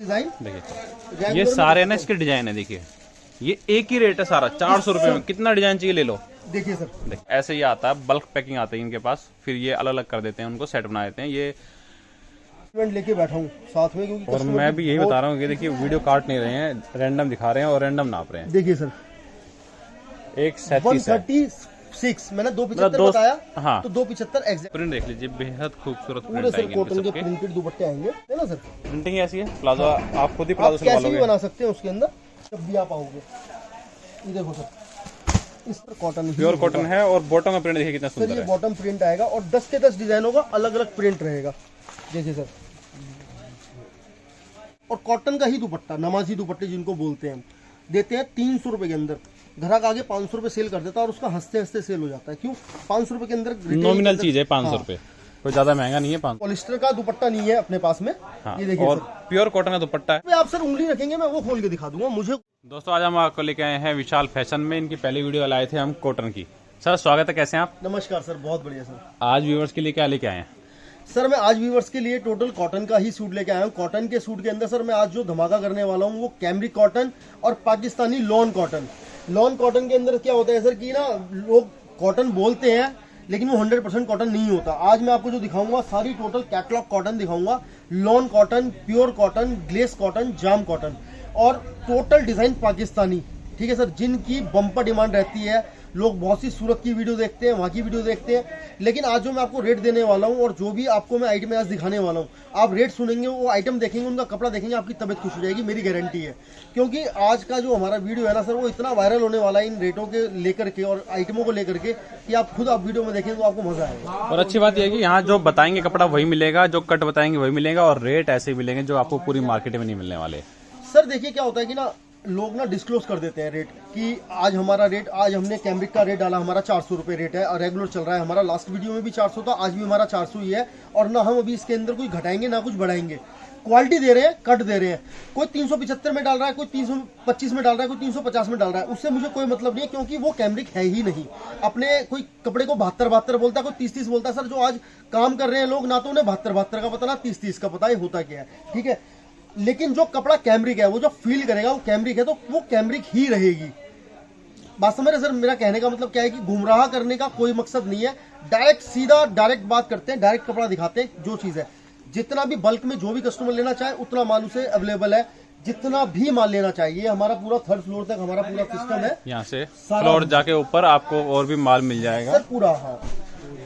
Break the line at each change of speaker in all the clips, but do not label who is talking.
Design
देखिए ये सारे ना इसके डिजाइन है। देखिए ये एक ही रेट है सारा 400 रुपए में। कितना डिजाइन चाहिए ले लो।
देखिए सर,
देख ऐसे ही आता है, बल्क पैकिंग आती है इनके पास। फिर ये अलग अलग कर देते हैं, उनको सेट बना देते हैं। ये
लेके बैठा हूँ साथ में, क्योंकि
और मैं भी यही बता रहा हूँ कि देखिए वीडियो काट नहीं रहे हैं, रैंडम दिखा रहे हैं और रैंडम नाप रहे हैं।
देखिए सर,
एक
136 मैंने 275 बताया।
हाँ
तो 275 एग्जैक्ट।
प्रिंट देख लीजिए, बेहद खूबसूरत
पूरे
प्रिंट
सर
आएंगे
कॉटन के
सबके।
प्रिंटेड दुपट्टे आएंगे, है ना सर।
प्रिंटिंग ऐसी है, प्लाजो आप खुद ही प्लाजो
आप
सिलवा
कैसे भी
लोगे।
बना सकते हैं उसके अंदर, जब भी आप आओगे। ये देखो सर, इस पर कॉटन,
प्योर कॉटन है और बॉटम का प्रिंट देखिए कितना
सर।
सुंदर
ये
है।
बॉटम प्रिंट आएगा और 10 के 10 डिजाइनों का अलग अलग प्रिंट रहेगा। देखिए सर, और कॉटन का ही दुपट्टा, नमाजी दुपट्टे जिनको बोलते हैं, हम देते हैं 300 रुपए के अंदर। ग्राहक आगे 500 रुपए सेल कर देता है और उसका हंसते हंसते सेल हो जाता है। क्यों? 500 रुपए के अंदर
नॉमिनल चीज है 500 रुपए, कोई ज्यादा महंगा नहीं है। 500
पॉलिस्टर का दुपट्टा नहीं है अपने पास में।
हाँ,
ये देखिए
और
सर,
प्योर कॉटन का दुपट्टा है।
आप सर उंगली रखेंगे, मैं वो खोल के दिखा दूंगा। मुझे
दोस्तों आज हम आपको लेके आए हैं विशाल फैशन में। इनकी पहली वीडियो लाए थे हम कॉटन की। सर स्वागत है, कैसे हैं आप?
नमस्कार सर, बहुत बढ़िया सर।
आज व्यूअर्स के लिए क्या लेके आए हैं?
सर मैं आज व्यूवर्स के लिए टोटल कॉटन का ही सूट लेके आया हूँ। कॉटन के सूट के अंदर सर मैं आज जो धमाका करने वाला हूँ वो कैमरिक कॉटन और Pakistani lawn cotton. Lawn cotton के अंदर क्या होता है सर कि ना, लोग कॉटन बोलते हैं लेकिन वो 100% कॉटन नहीं होता। आज मैं आपको जो दिखाऊंगा सारी टोटल कैटलॉग कॉटन दिखाऊंगा। Lawn cotton, pure cotton, glace cotton, jam cotton और टोटल डिजाइन पाकिस्तानी। ठीक है सर, जिनकी बम्पर डिमांड रहती है। लोग बहुत सी सूरत की वीडियो देखते हैं, वहाँ की वीडियो देखते हैं, लेकिन आज जो मैं आपको रेट देने वाला हूँ और जो भी आपको मैं आइटम आज दिखाने वाला हूँ, आप रेट सुनेंगे, वो आइटम देखेंगे, उनका कपड़ा देखेंगे, आपकी तबीयत खुश हो जाएगी, मेरी गारंटी है। क्योंकि आज का जो हमारा वीडियो है ना सर, वो इतना वायरल होने वाला है इन रेटों के लेकर के और आइटमों को लेकर के कि आप खुद आप वीडियो में देखेंगे तो आपको मजा आएगा।
और अच्छी बात यह है कि यहाँ जो बताएंगे कपड़ा वही मिलेगा, जो कट बताएंगे वही मिलेगा और रेट ऐसे मिलेंगे जो आपको पूरी मार्केट में नहीं मिलने वाले।
सर देखिए क्या होता है कि ना, लोग ना डिस्क्लोज कर देते हैं रेट कि आज हमारा रेट, आज हमने कैमरिक का रेट डाला, हमारा 400 रुपये रेट है और रेगुलर चल रहा है हमारा। लास्ट वीडियो में भी 400 था, आज भी हमारा 400 ही है और ना हम अभी इसके अंदर कोई घटाएंगे ना कुछ बढ़ाएंगे। क्वालिटी दे रहे हैं, कट दे रहे हैं। कोई 375 में डाल रहा है, कोई 325 में डाल रहा है, कोई 350 में डाल रहा है, उससे मुझे कोई मतलब नहीं है, क्योंकि वो कैमरिक है ही नहीं। अपने कोई कपड़े को 72 बोलता है, कोई 30 बोलता है। सर जो आज काम कर रहे हैं लोग, ना तो उन्हें 72 का पता, ना 30 का पता, ये होता क्या है। ठीक है, लेकिन जो कपड़ा कैमरिक है, वो जो फील करेगा वो कैमरिक है, तो वो कैमरिक ही रहेगी। बात समझ रहे सर? मेरा कहने का मतलब क्या है कि गुमराह करने का कोई मकसद नहीं है। डायरेक्ट सीधा डायरेक्ट बात करते हैं, डायरेक्ट कपड़ा दिखाते हैं। जो चीज है, जितना भी बल्क में जो भी कस्टमर लेना चाहे उतना माल उसे अवेलेबल है, जितना भी माल लेना चाहिए। हमारा पूरा 3rd फ्लोर तक हमारा पूरा सिस्टम है।
यहाँ से फ्लोर जाके ऊपर आपको और भी माल मिल जाएगा
सर पूरा। हाँ,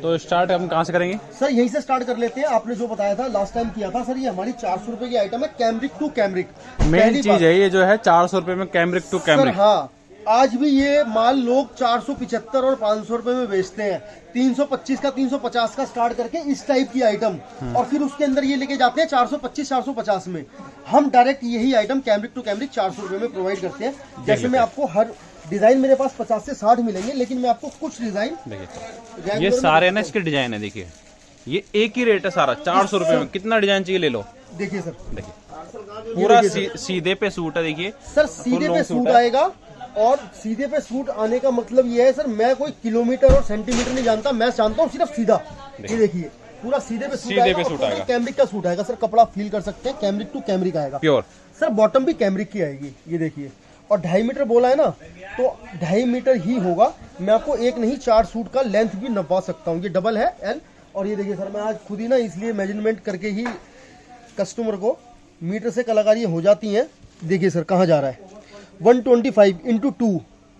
तो स्टार्ट हम कहाँ से करेंगे?
सर यहीं से स्टार्ट कर लेते हैं। आपने जो बताया था लास्ट टाइम किया था सर, ये हमारी 400 रुपए की आइटम है, कैमरिक टू कैमरिक।
मेन चीज है ये जो है 400 रुपए में कैमरिक टू कैमरिक।
हाँ, आज भी ये माल लोग 475 और 500 रुपए में बेचते हैं। 325 का, 350 का स्टार्ट करके इस टाइप की आइटम, और फिर उसके अंदर ये लेके जाते हैं 425, 450 में। हम डायरेक्ट यही आइटम कैमरिक टू कैमरिक 400 रुपए में प्रोवाइड करते हैं। जैसे मैं आपको हर डिजाइन, मेरे पास 50 से 60 मिलेंगे, लेकिन मैं आपको कुछ डिजाइन
देखिए ये सारे ना इसके डिजाइन है। देखिए ये एक ही रेट है सारा 400 रुपए में। कितना डिजाइन चाहिए ले लो।
देखिए सर,
देखिए पूरा सीधे पे सूट है। देखिए
सर सीधे पे सूट आएगा, और सीधे पे सूट आने का मतलब ये है सर, मैं कोई किलोमीटर और सेंटीमीटर नहीं जानता, मैं जानता हूँ सिर्फ सीधा। ये देखिए पूरा सीधे पे सूट आएगा, कैमरिक का सूट आएगा सर। कपड़ा फील कर सकते हैं, कैमरिक टू कैमरिक आएगा प्योर। सर बॉटम भी कैमरिक की आएगी, ये देखिए। और 2.5 मीटर बोला है ना, तो 2.5 मीटर ही होगा। मैं आपको एक नहीं 4 सूट का लेंथ भी नपवा सकता हूँ। ये डबल है L। और ये देखिए सर, मैं आज खुद ही ना इसलिए मेजरमेंट करके ही कस्टमर को मीटर से कलाकारी हो जाती हैं। देखिए सर कहाँ जा रहा है, 125 इंटू 2,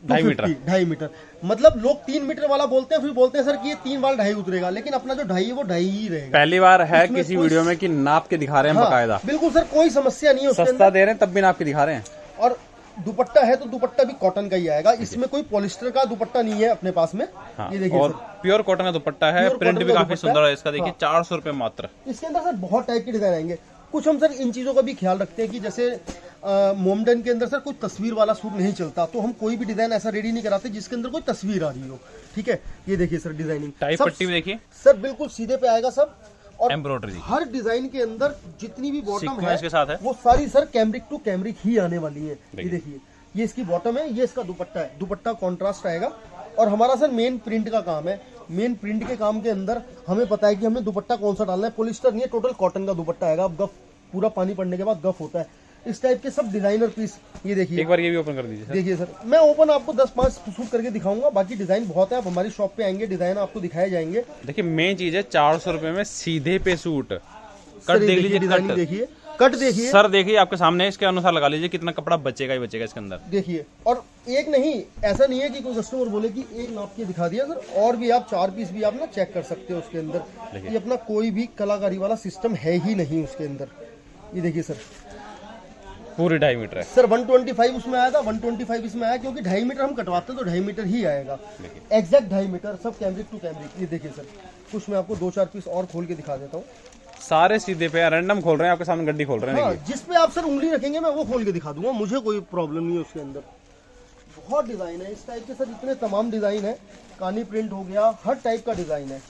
2.5 मीटर। मतलब लोग 3 मीटर वाला बोलते हैं, फिर बोलते हैं सर कि ये 3 बार 2.5 उतरेगा, लेकिन अपना जो 2.5 है वो 2.5 ही रहेगा।
पहली बार है किसी वीडियो में कि नाप के दिखा रहे हैं। बकायदा
बिल्कुल सर, कोई समस्या नहीं है।
सस्ता दे रहे हैं तब भी नाप के दिखा रहे हैं।
और दुपट्टा है तो दुपट्टा भी कॉटन का ही आएगा, इसमें कोई पॉलिस्टर का दुपट्टा नहीं है अपने पास में।
हाँ,
ये देखिए
और प्योर कॉटन का दुपट्टा है, प्रिंट भी काफी सुंदर है इसका। देखिए 400 रुपए मात्र।
इसके अंदर सर बहुत टाइप के डिजाइन आएंगे। कुछ हम सर इन चीजों का भी ख्याल रखते हैं कि जैसे मोमडन के अंदर सर कोई तस्वीर वाला सूट नहीं चलता, तो हम कोई भी डिजाइन ऐसा रेडी नहीं कराते जिसके अंदर कोई तस्वीर आ रही हो। ठीक है, ये देखिए सर डिजाइनिंग,
टाई पट्टी भी देखिए
सर, बिल्कुल सीधे पे आएगा सब। और
एम्ब्रॉयडरी
हर डिजाइन के अंदर जितनी भी बॉटम है
के साथ है,
वो सारी सर कैमरिक टू कैमरिक ही आने वाली है। ये देखिए, ये इसकी बॉटम है, ये इसका दुपट्टा है। दुपट्टा कॉन्ट्रास्ट आएगा। और हमारा सर मेन प्रिंट का काम है। मेन प्रिंट के काम के अंदर हमें पता है कि हमें दुपट्टा कौन सा डालना है। पॉलिस्टर नहीं है, टोटल कॉटन का दुपट्टा आएगा। अब गफ, पूरा पानी पड़ने के बाद गफ होता है। इस टाइप के सब डिजाइनर पीस, ये देखिए।
एक बार ये भी ओपन कर दीजिए सर।
देखिए सर, मैं ओपन आपको 10-5 शूट करके दिखाऊंगा, बाकी डिजाइन बहुत है। आप हमारी शॉप पे आएंगे, डिजाइन आपको दिखाए जाएंगे।
देखिए मेन चीज है 400 रुपए में सीधे पे सूट।
सर
कट
ये
देख
देखिए,
लीजिए,
डिजाइन
कट
देखिए, कट देखिए
सर देखिए आपके सामने, इसके अनुसार लगा लीजिए कितना कपड़ा बचेगा ही बचेगा इसके अंदर।
देखिए। और एक नहीं, ऐसा नहीं है कि कोई कस्टमर बोले कि एक नाप के दिखा दिया सर, और भी आप 4 पीस भी आप ना चेक कर सकते हो उसके अंदर। ये अपना कोई भी कलाकारी वाला सिस्टम है ही नहीं उसके अंदर। ये देखिए सर,
पूरी 2.5 मीटर है
सर 125 उसमें आया था, 125 इसमें आया, क्योंकि 2.5 मीटर हम कटवाते हैं तो 2.5 मीटर ही आएगा, एग्जैक्ट 2.5 मीटर, सब कैमरिक टू कैमरिक। ये देखिए सर, कुछ मैं आपको 2-4 पीस और खोल के दिखा देता हूँ।
सारे सीधे पे रैंडम खोल रहे हैं, आपके सामने गड्डी खोल रहे हैं।
हाँ,
देखिए
जिस पे आप सर उंगली रखेंगे मैं वो खोल के दिखा दूंगा, मुझे कोई प्रॉब्लम नहीं है उसके अंदर। बहुत डिजाइन है इस टाइप के सर, इतने तमाम डिजाइन है। कानी प्रिंट हो गया, हर टाइप का डिजाइन है।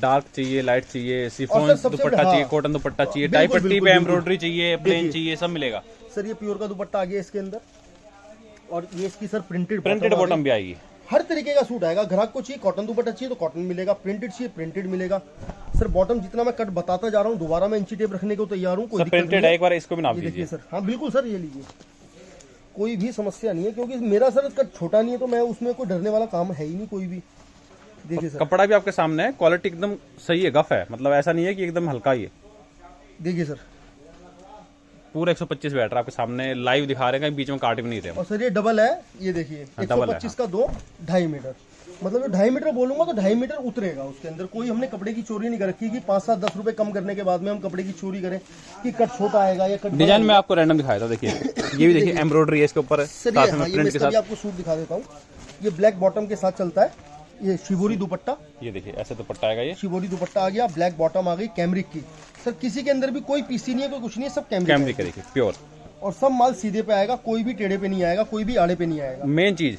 डार्क चाहिए, लाइट चाहिए,
और
सिफोन
सर सबसे
दुपट्टा
बड़ा-
चाहिए,
हाँ।
कॉटन दुपट्टा चाहिए,
बिल्कुल,
टाई पट्टी
बिल्कुल,
पे
बिल्कुल।
एम्ब्रॉयडरी चाहिए, प्लेन
देखिए।
चाहिए, सब मिलेगा।
सर ये प्योर का दुपट्टा आ गया इसके अंदर, और ये इसकी सर प्रिंटेड
प्रिंटेड बॉटम भी आएगी।
हर तरीके का सूट आएगा। ग्राहक को चाहिए कॉटन दुपट्टा चाहिए तो कॉटन मिलेगा, प्रिंटेड चाहिए प्रिंटेड मिलेगा। सर बॉटम जितना मैं कट बताता जा रहा हूँ, दोबारा मैं इंची टेप रखने को तैयार हूँ, कोई
सब
दिक्कत नहीं
प्रिंटेड है, एक बार इसको भी नाप
ये देखिए
दीजिए।
सर, हाँ बिल्कुल सर, ये लीजिए, कोई भी समस्या नहीं है, क्योंकि मेरा सर कट छोटा नहीं है तो मैं उसमें कोई डरने वाला काम है ही नहीं कोई भी। देखिए सर,
कपड़ा भी आपके सामने है, क्वालिटी एकदम सही है, गफ है, मतलब ऐसा नहीं है कि एकदम हल्का ही है।
देखिए सर,
पूरा 125 बैठ रहा है आपके सामने, लाइव दिखा रहे हैं, कहीं बीच में काट भी नहीं रहे।
और सर ये डबल है, ये देखिए
डबल है,
125 का 2, 2.5 मीटर, मतलब जो 2.5 मीटर बोलूंगा तो 2.5 मीटर उतरेगा उसके अंदर। कोई हमने कपड़े की चोरी नहीं कर रखी कि 5-7-10 रुपए कम करने के बाद में हम कपड़े की चोरी करें कि कट छोटा आएगा या कट
डिजाइन में आपको रैंडम दिखाया था, देखिए ये भी देखिए एम्ब्रॉयडरी है इसके ऊपर,
सर
साथ
ये,
में
हाँ, ये मैं
प्रिंट के
इसका भी
साथ।
आपको सूट दिखा देता हूँ। ये ब्लैक बॉटम के साथ चलता है, ये शिवोरी दुपट्टा,
ये देखिए ऐसे दुपट्टा आएगा, ये
शिवोरी दुपट्टा आ गया, ब्लैक बॉटम आ गई कैमरिक की। सर किसी के अंदर भी कोई पीसी नहीं है, कोई कुछ नहीं है, सब कैमरिक
कैमरिक का देखिए प्योर,
और सब माल सीधे पे आएगा, कोई भी टेढ़े पे नहीं आएगा, कोई भी आड़े पे नहीं आएगा।
मेन चीज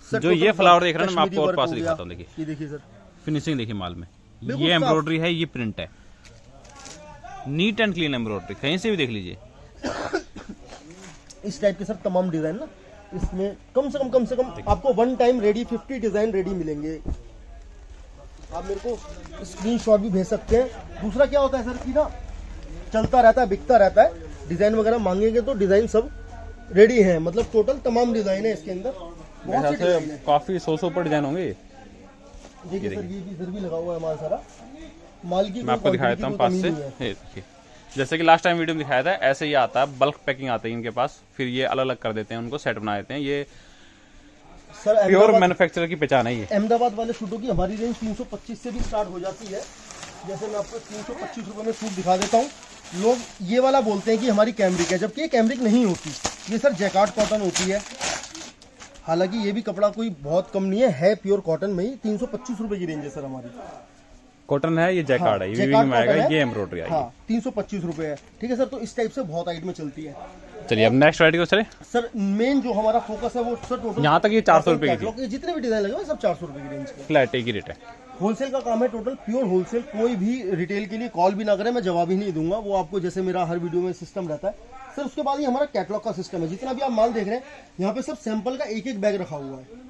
सर
जो
टोटल
ये फ्लावर देख रहे हैं ना, मैं
कश्मीरी
आपको और
वर्क
पास
हो
दिखाता
गया।
हूँ। देखिए
ये देखिए सर,
फिनिशिंग देखिए माल में,
बिल्कुल
ये
साफ।
एम्ब्रॉयडरी है, ये प्रिंट है, नीट एंड क्लीन एम्ब्रॉयडरी, कहीं से भी देख लीजिए।
इस टाइप के सर तमाम डिजाइन ना, इसमें कम से कम आपको 1 टाइम रेडी 50 डिजाइन रेडी मिलेंगे। आप मेरे को स्क्रीनशॉट भी भेज सकते हैं। दूसरा क्या होता है सर कि ना, चलता रहता है, बिकता रहता है, डिजाइन वगैरह मांगेंगे तो डिजाइन सब रेडी है, मतलब टोटल तमाम डिजाइन है इसके अंदर, बहुत से डिजाइन है।
काफी 100 ऊपर डिजाइन होंगे।
देखिए सर, ये भी इधर भी लगा हुआ है माल सारा, माल की
मैं आपको दिखा देता हूँ पास से, ये देखिए जैसे कि लास्ट टाइम वीडियो में दिखाया था, ऐसे ही आता है, बल्क पैकिंग आती है इनके पास, फिर ये अलग अलग कर देते हैं, उनको सेट बना देते हैं। ये
सर
प्योर मैन्युफैक्चरर की पहचान है ये।
अहमदाबाद वाले सूटों की हमारी रेंज 325 से भी स्टार्ट हो जाती है। जैसे मैं आपको 325 रुपए में सूट दिखा देता हूँ। लोग ये वाला बोलते हैं कि हमारी कैमरिक है, जबकि ये कैमरिक नहीं होती, ये सर जैकार्ड कॉटन होती है। हालांकि ये भी कपड़ा कोई बहुत कम नहीं है प्योर कॉटन में ही। 325 रुपए की रेंज है सर हमारी।
कॉटन है, ये जैकार्ड है, ये वीविंग में आएगा, ये एम्ब्रॉयडरी आएगी।
हाँ 325 रुपए है, ठीक है सर। तो इस टाइप से बहुत आइट में चलती है।
चलिए अब नेक्स्ट वैरायटी को चले।
सर मेन जो हमारा फोकस है वो सर टोटल
यहाँ तक ये 400 रुपए की थी।
कैटलॉग, ये जितने भी डिजाइन लगे हुए हैं सब 400 रुपए की रेंज के।
फ्लैट एक ही रेट है।
होलसेल का काम है टोटल, प्योर होलसेल। कोई भी रिटेल के लिए कॉल भी ना करे, मैं जवाब ही नहीं दूंगा, वो आपको जैसे मेरा हर वीडियो में सिस्टम रहता है सर। उसके बाद ये हमारा कैटलॉग का सिस्टम है। जितना भी आप माल देख रहे हैं यहाँ पे सब सैंपल का एक एक बैग रखा हुआ है,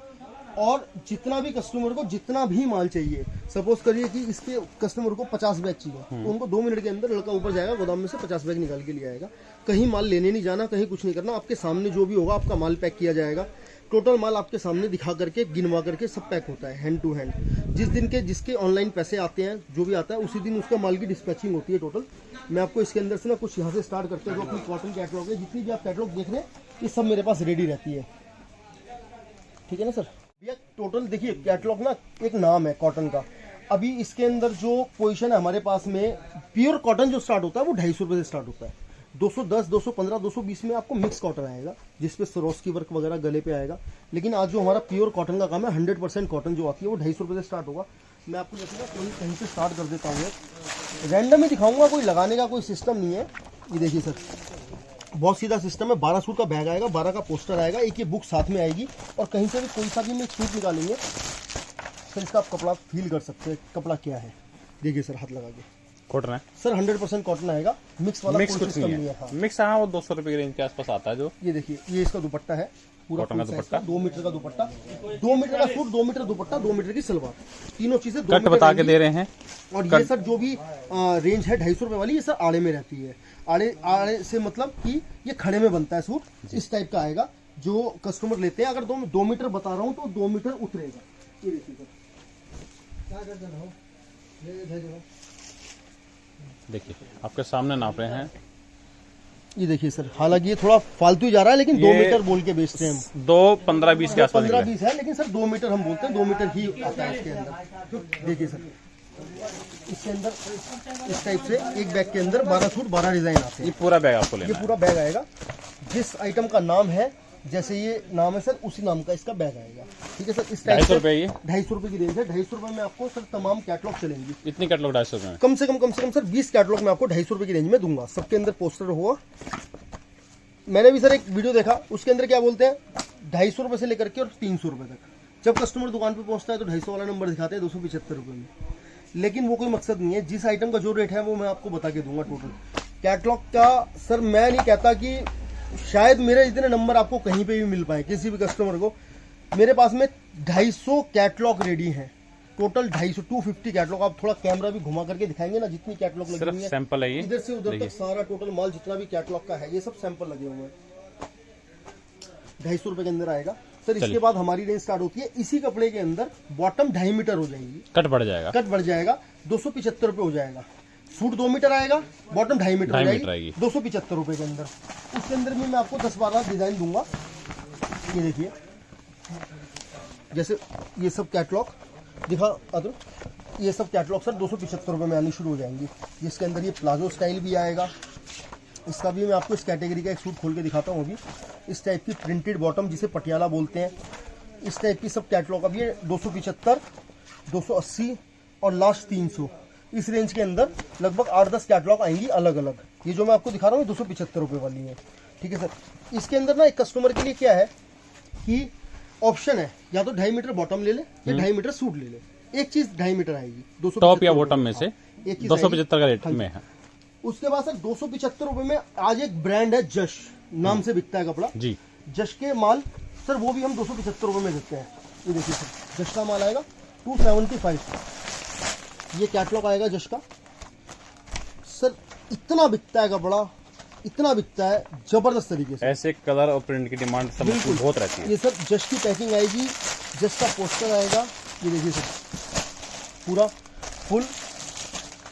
और जितना भी कस्टमर को जितना भी माल चाहिए, सपोज करिए कि इसके कस्टमर को 50 बैग चाहिए, तो उनको 2 मिनट के अंदर लड़का ऊपर जाएगा, गोदाम में से 50 बैग निकाल के लिए आएगा। कहीं माल लेने नहीं जाना, कहीं कुछ नहीं करना, आपके सामने जो भी होगा आपका माल पैक किया जाएगा। टोटल माल आपके सामने दिखा करके, गिनवा करके सब पैक होता है हैंड टू हैंड। जिस दिन के जिसके ऑनलाइन पैसे आते हैं, जो भी आता है, उसी दिन उसका माल की डिस्पैचिंग होती है टोटल। मैं आपको इसके अंदर से ना कुछ यहाँ से स्टार्ट करते हैं। जो अपनी कॉटन कैटलॉग है, जितनी भी आप कैटलॉग देख रहे हैं, ये सब मेरे पास रेडी रहती है, ठीक है ना सर। भैया टोटल देखिए कैटलॉग ना एक नाम है कॉटन का। अभी इसके अंदर जो पोजीशन है हमारे पास में, प्योर कॉटन जो स्टार्ट होता है वो 250 रुपये से स्टार्ट होता है। 210, 215, 220 में आपको मिक्स कॉटन आएगा, जिसपे सरोस्की वर्क वगैरह गले पे आएगा। लेकिन आज जो हमारा प्योर कॉटन का काम है, 100% कॉटन जो आती है, वो 250 रुपये से स्टार्ट होगा। मैं आपको जैसे ना कहीं से स्टार्ट कर देता हूँ, रैंडम ही दिखाऊंगा, कोई लगाने का कोई सिस्टम नहीं है। ये देखिए सर, बहुत सीधा सिस्टम है। 12 सूट का बैग आएगा, 12 का पोस्टर आएगा, एक ये बुक साथ में आएगी, और कहीं से भी कोई सा भी में सूट निकालेंगे सर, इसका आप कपड़ा फील कर सकते हैं कपड़ा क्या है। देखिए सर, हाथ लगा के,
कॉटन है
सर 100% कॉटन आएगा, मिक्स वाला
मिक्स
कोई
कुछ
सिस्टम
नहीं
नहीं
है।
है। हाँ।
मिक्स हाँ वो 200 रुपए की रेंज के आसपास आता है जो।
ये देखिए, ये इसका दुपट्टा है, पूरा
कॉटन का
full size
दुपट्टा।
2 मीटर का दुपट्टा, 2 मीटर का सूट, 2 मीटर दुपट्टा, 2 मीटर की सलवार, तीनों चीजें 2
कट
मीटर
बता के
रहेंगी।
दे रहे हैं।
और ये सर जो भी रेंज है 250 रुपए वाली, ये सर आड़े में रहती है। आड़े आड़े से मतलब कि ये खड़े में बनता है सूट, इस टाइप का आएगा। जो कस्टमर लेते हैं, अगर 2 मीटर बता रहा हूँ तो 2 मीटर उतरेगा। ये देखिए सर, क्या कर देना हो,
देखिए आपके सामने नाप रहे हैं।
ये देखिए सर, हालांकि ये थोड़ा फालतू जा रहा है, लेकिन 2 मीटर बोल के बेचते हैं हम।
2.15-20 के आसपास निकला है।
15-20 है, लेकिन सर 2 मीटर हम बोलते हैं, 2 मीटर ही आता है इसके अंदर। देखिए सर, इसके अंदर इस टाइप से एक बैग के अंदर 12 सूट 12 डिजाइन आते हैं।
ये पूरा बैग आपको लेना
ये पूरा बैग आएगा, जिस आइटम का नाम है, जैसे ये नाम है सर, उसी नाम का इसका बैग आएगा। ठीक है सर, इस टाइप
250 रुपए। ये
250 रुपए की रेंज है। 250 रुपए में आपको सर तमाम कैटलॉग चलेंगी।
इतनी कैटलॉग 250 रुपए में?
कम से कम सर 20 कैटलॉग में आपको 250 रुपए की रेंज में दूंगा। सबके अंदर पोस्टर होगा। मैंने भी सर एक वीडियो देखा, उसके अंदर क्या बोलते हैं, 250 रुपए से लेकर के और 300 रुपए तक। जब कस्टमर दुकान पे पहुंचता है तो 250 वाला नंबर दिखाते हैं 275 रुपए में, लेकिन वो कोई मकसद नहीं है। जिस आइटम का जो रेट है वो मैं आपको बता के दूंगा टोटल कैटलॉग का। सर मैं नहीं कहता कि शायद मेरे इतने नंबर आपको कहीं पे भी मिल पाए किसी भी कस्टमर को। मेरे पास में 250 कैटलॉग रेडी हैं, टोटल 250 250 कैटलॉग। आप थोड़ा कैमरा भी घुमा करके दिखाएंगे ना, जितनी कैटलॉग लगी हुई है,
सैंपल है ये,
इधर से उधर तक सारा टोटल माल जितना भी कैटलॉग का है, ये सब सैंपल लगे हुए हैं। 250 रुपए के अंदर आएगा सर। इसके बाद हमारी रेंज स्टार्ट होती है इसी कपड़े के अंदर, बॉटम 2.5 मीटर हो जाएगी,
कट बढ़ जाएगा,
कट बढ़ जाएगा, 275 रुपए हो जाएगा। सूट 2 मीटर आएगा, बॉटम 2.5 मीटर हो जाएगी, 275 रुपए के अंदर। उसके अंदर भी मैं आपको 10-12 डिजाइन दूंगा। ये देखिए, जैसे ये सब कैटलॉग दिखा अदर, ये सब कैटलॉग सर 275 रुपए में आनी शुरू हो जाएंगी। जिसके अंदर ये प्लाजो स्टाइल भी आएगा, इसका भी मैं आपको इस कैटेगरी का एक सूट खोल के दिखाता हूँ अभी। इस टाइप की प्रिंटेड बॉटम, जिसे पटियाला बोलते हैं, इस टाइप की सब कैटलॉग। अब ये 275, 280 और लास्ट 300, इस रेंज के अंदर लगभग 8-10 कैटलॉग आएंगी अलग अलग। ये जो मैं आपको दिखा रहा हूँ 275 रुपए वाली है। ठीक है सर। इसके अंदर ना एक कस्टमर के लिए क्या है कि ऑप्शन है, या तो 2.5 मीटर बॉटम ले ले या 2.5 मीटर सूट ले ले। एक चीज 2.5 मीटर आएगी, 275
टॉप या बॉटम में से
एक चीज
275 का रेट में है।
उसके बाद सर 275 रुपए में आज एक ब्रांड है, जश नाम से बिकता है कपड़ा
जी।
जश के माल सर, वो भी हम 275 रुपए में देते हैं। ये देखिए सर, जश का माल आएगा 275। ये कैटलॉग आएगा जश का सर। इतना बिकता है कपड़ा, इतना बिकता है जबरदस्त तरीके से।
ऐसे कलर और प्रिंट की डिमांड सब बहुत रहती है।
ये सर जश की पैकिंग आएगी, जश का पोस्टर आएगा। ये देखिए सर, पूरा फुल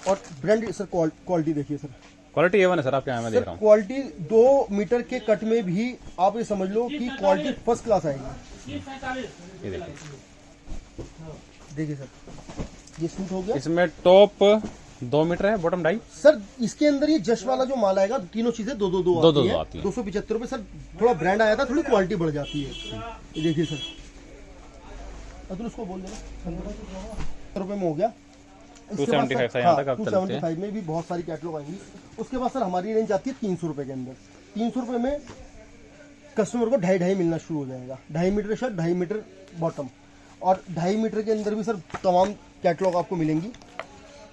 और ब्रांड सर। क्वालिटी देखिए सर,
क्वालिटी A1 है सर आपके यहाँ, मैं देख रहा हूँ।
क्वालिटी 2 मीटर के कट में भी आप ये समझ लो कि क्वालिटी फर्स्ट क्लास आएगी।
ये देखिए,
देखिए सर, ये सूट हो गया।
इसमें टॉप 2 मीटर है, बॉटम 2.5
सर। इसके अंदर ये जश वाला जो माल आएगा, तीनों चीजें 2-2 आती है। 275 रुपए सर। थोड़ा ब्रांड आया था, थोड़ी क्वालिटी बढ़ जाती है। ये देखिए सर, अतुल उसको बोल देना रुपए में हो गया।
275 से यहाँ तक आप चलते हैं।
275 में भी बहुत सारी कैटलॉग आएंगी। उसके बाद सर हमारी रेंज आती है 300 रुपए के अंदर। 300 रुपए में कस्टमर को 2.5 मिलना शुरू हो जाएगा। 2.5 मीटर शर्ट, 2.5 मीटर बॉटम, और 2.5 मीटर के अंदर भी सर तमाम कैटलॉग आपको मिलेंगी।